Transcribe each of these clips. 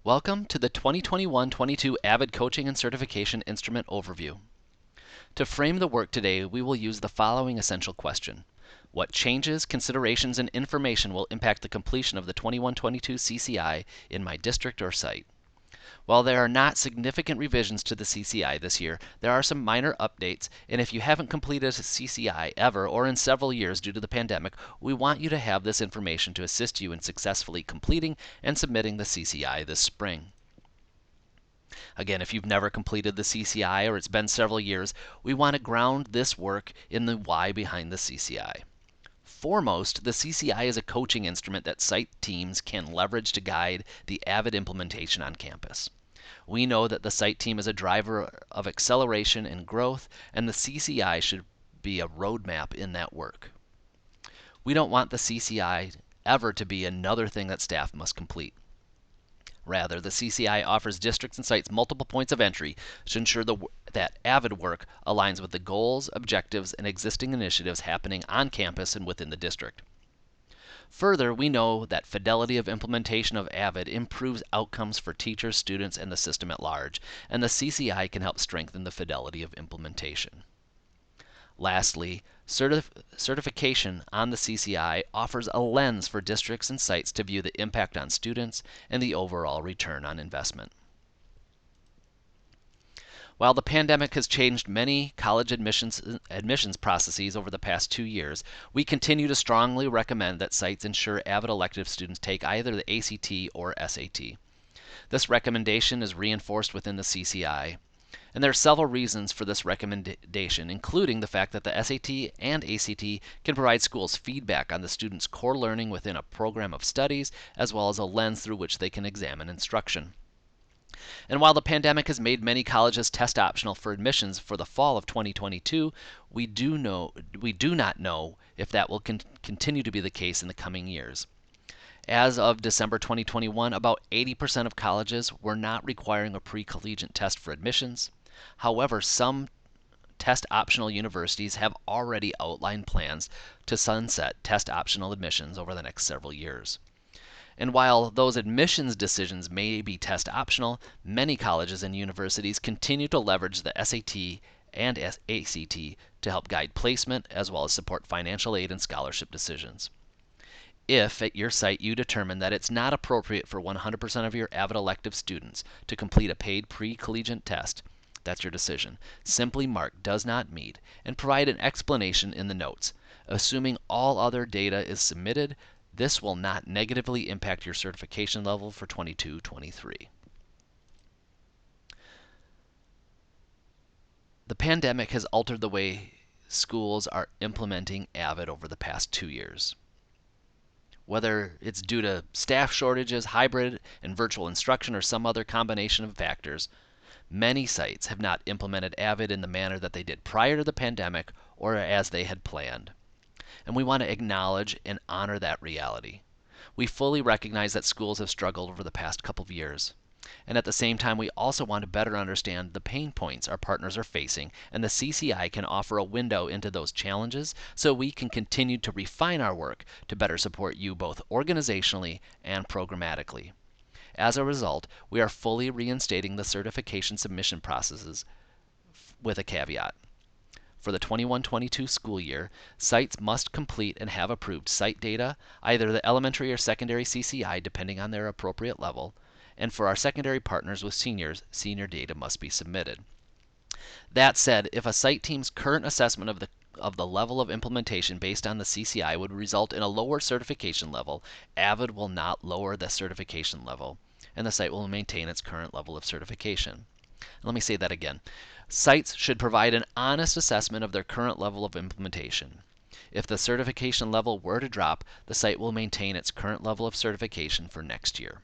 Welcome to the 2021-22 AVID Coaching and Certification Instrument Overview. To frame the work today, we will use the following essential question. What changes, considerations, and information will impact the completion of the 21-22 CCI in my district or site? While there are not significant revisions to the CCI this year, there are some minor updates, and if you haven't completed a CCI ever or in several years due to the pandemic, we want you to have this information to assist you in successfully completing and submitting the CCI this spring. Again, if you've never completed the CCI or it's been several years, we want to ground this work in the why behind the CCI. Foremost, the CCI is a coaching instrument that site teams can leverage to guide the AVID implementation on campus. We know that the site team is a driver of acceleration and growth, and the CCI should be a roadmap in that work. We don't want the CCI ever to be another thing that staff must complete. Rather, the CCI offers districts and sites multiple points of entry to ensure that AVID work aligns with the goals, objectives, and existing initiatives happening on campus and within the district. Further, we know that fidelity of implementation of AVID improves outcomes for teachers, students, and the system at large, and the CCI can help strengthen the fidelity of implementation. Lastly, certification on the CCI offers a lens for districts and sites to view the impact on students and the overall return on investment. While the pandemic has changed many college admissions processes over the past 2 years, we continue to strongly recommend that sites ensure AVID elective students take either the ACT or SAT. This recommendation is reinforced within the CCI. And there are several reasons for this recommendation, including the fact that the SAT and ACT can provide schools feedback on the student's core learning within a program of studies, as well as a lens through which they can examine instruction. And while the pandemic has made many colleges test optional for admissions for the fall of 2022, we do not know if that will continue to be the case in the coming years. As of December 2021, about 80% of colleges were not requiring a pre-collegiate test for admissions. However, some test-optional universities have already outlined plans to sunset test-optional admissions over the next several years. And while those admissions decisions may be test-optional, many colleges and universities continue to leverage the SAT and ACT to help guide placement as well as support financial aid and scholarship decisions. If at your site you determine that it's not appropriate for 100% of your AVID elective students to complete a paid pre-collegiate test, that's your decision. Simply mark does not meet and provide an explanation in the notes. Assuming all other data is submitted, this will not negatively impact your certification level for 22-23. The pandemic has altered the way schools are implementing AVID over the past 2 years. Whether it's due to staff shortages, hybrid and virtual instruction, or some other combination of factors, many sites have not implemented AVID in the manner that they did prior to the pandemic or as they had planned. And we want to acknowledge and honor that reality. We fully recognize that schools have struggled over the past couple of years. And at the same time, we also want to better understand the pain points our partners are facing, and the CCI can offer a window into those challenges so we can continue to refine our work to better support you both organizationally and programmatically. As a result, we are fully reinstating the certification submission processes with a caveat. For the 21-22 school year, sites must complete and have approved site data, either the elementary or secondary CCI depending on their appropriate level, and for our secondary partners with seniors, senior data must be submitted. That said, if a site team's current assessment of the level of implementation based on the CCI would result in a lower certification level, AVID will not lower the certification level, and the site will maintain its current level of certification. Let me say that again. Sites should provide an honest assessment of their current level of implementation. If the certification level were to drop, the site will maintain its current level of certification for next year.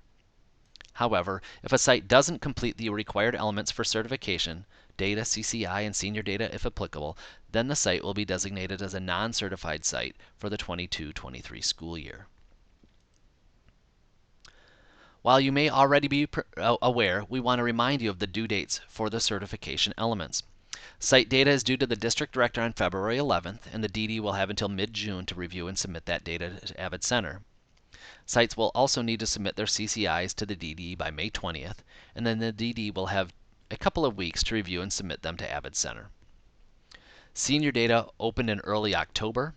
However, if a site doesn't complete the required elements for certification, data, CCI, and senior data if applicable, then the site will be designated as a non-certified site for the 22-23 school year. While you may already be aware, we want to remind you of the due dates for the certification elements. Site data is due to the district director on February 11th, and the DD will have until mid-June to review and submit that data to AVID Center. Sites will also need to submit their CCIs to the DD by May 20th, and then the DD will have a couple of weeks to review and submit them to AVID Center. Senior data opened in early October.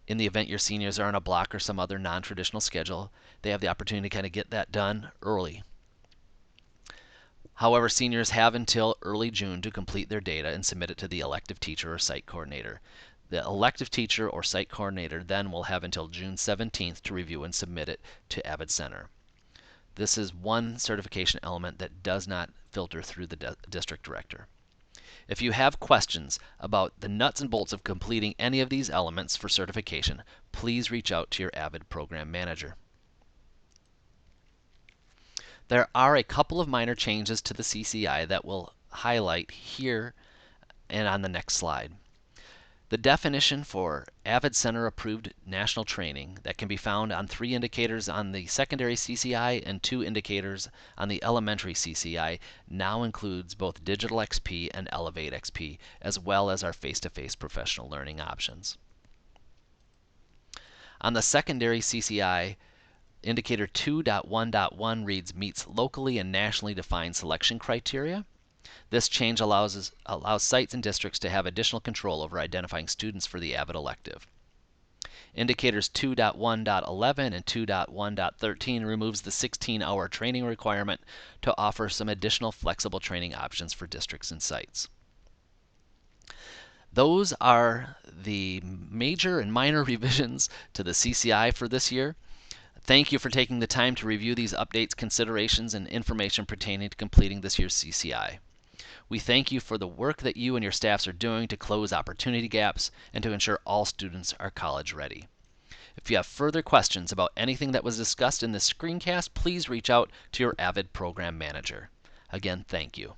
In the event your seniors are on a block or some other non-traditional schedule, they have the opportunity to kind of get that done early. However, seniors have until early June to complete their data and submit it to the elective teacher or site coordinator. The elective teacher or site coordinator then will have until June 17th to review and submit it to AVID Center. This is one certification element that does not filter through the district director. If you have questions about the nuts and bolts of completing any of these elements for certification, please reach out to your AVID program manager. There are a couple of minor changes to the CCI that we'll highlight here and on the next slide. The definition for AVID Center approved national training that can be found on 3 indicators on the secondary CCI and 2 indicators on the elementary CCI now includes both Digital XP and Elevate XP, as well as our face-to-face professional learning options. On the secondary CCI, indicator 2.1.1 reads meets locally and nationally defined selection criteria. This change allows sites and districts to have additional control over identifying students for the AVID elective. Indicators 2.1.11 and 2.1.13 removes the 16-hour training requirement to offer some additional flexible training options for districts and sites. Those are the major and minor revisions to the CCI for this year. Thank you for taking the time to review these updates, considerations, and information pertaining to completing this year's CCI. We thank you for the work that you and your staffs are doing to close opportunity gaps and to ensure all students are college ready. If you have further questions about anything that was discussed in this screencast, please reach out to your AVID program manager. Again, thank you.